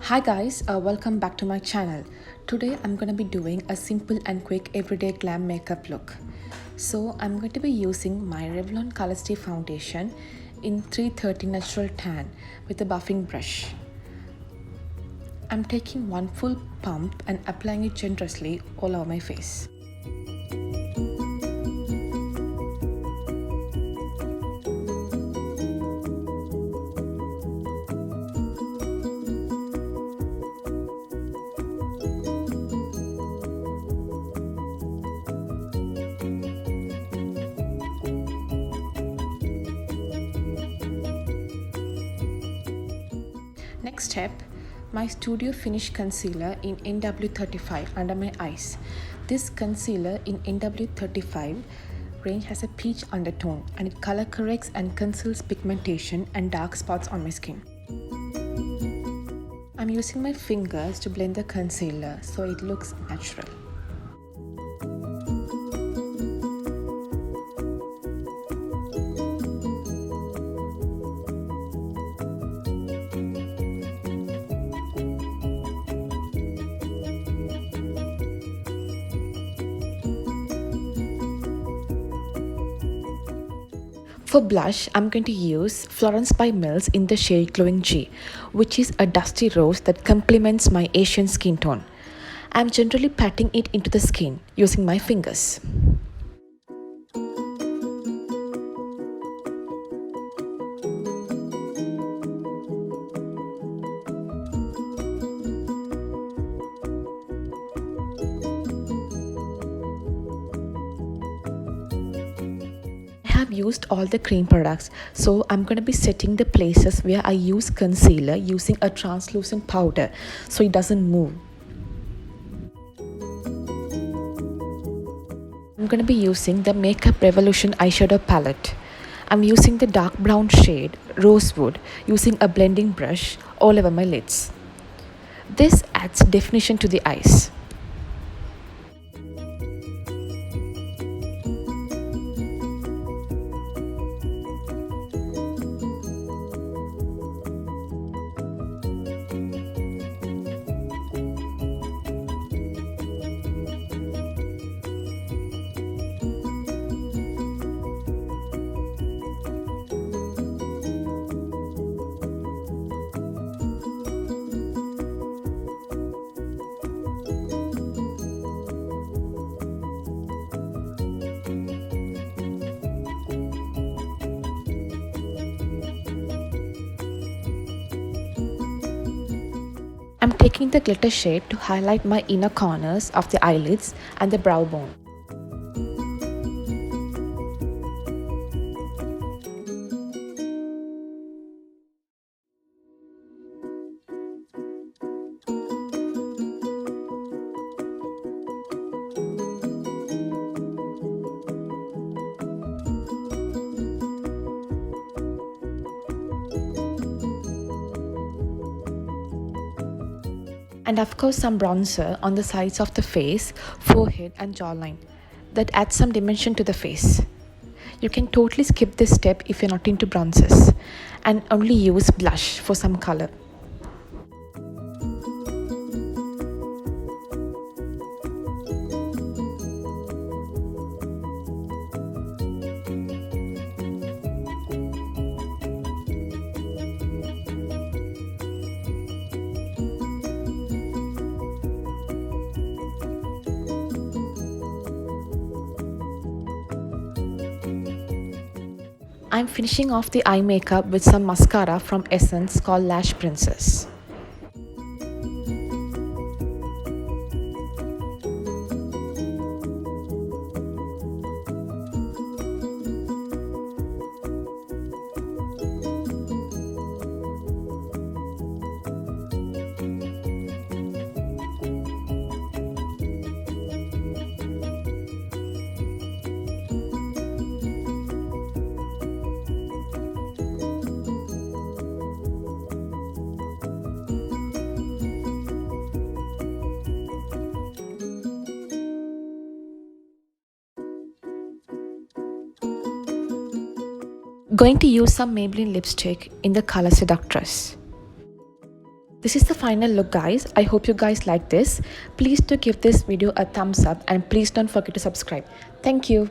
Hi guys, welcome back to my channel. Today I'm going to be doing a simple and quick everyday glam makeup look. So I'm going to be using my Revlon Color Stay foundation in 330 Natural Tan with a buffing brush. I'm taking one full pump and applying it generously all over my face. Next step, my Studio Finish Concealer in NW35 under my eyes. This concealer in NW35 range has a peach undertone and it color corrects and conceals pigmentation and dark spots on my skin. I'm using my fingers to blend the concealer so it looks natural. For blush, I'm going to use Florence by Mills in the shade Glowing G, which is a dusty rose that complements my Asian skin tone. I'm generally patting it into the skin using my fingers. I have used all the cream products, so I'm going to be setting the places where I use concealer using a translucent powder so it doesn't move. I'm going to be using the Makeup Revolution eyeshadow palette. I'm using the dark brown shade Rosewood using a blending brush all over my lids. This adds definition to the eyes. I'm taking the glitter shade to highlight my inner corners of the eyelids and the brow bone. And of course some bronzer on the sides of the face, forehead and jawline. That adds some dimension to the face. You can totally skip this step if you're not into bronzes and only use blush for some color. I'm finishing off the eye makeup with some mascara from Essence called Lash Princess. Going to use some Maybelline lipstick in the color Seductress. This is the final look, guys. I hope you guys like this. Please do give this video a thumbs up and please don't forget to subscribe. Thank you.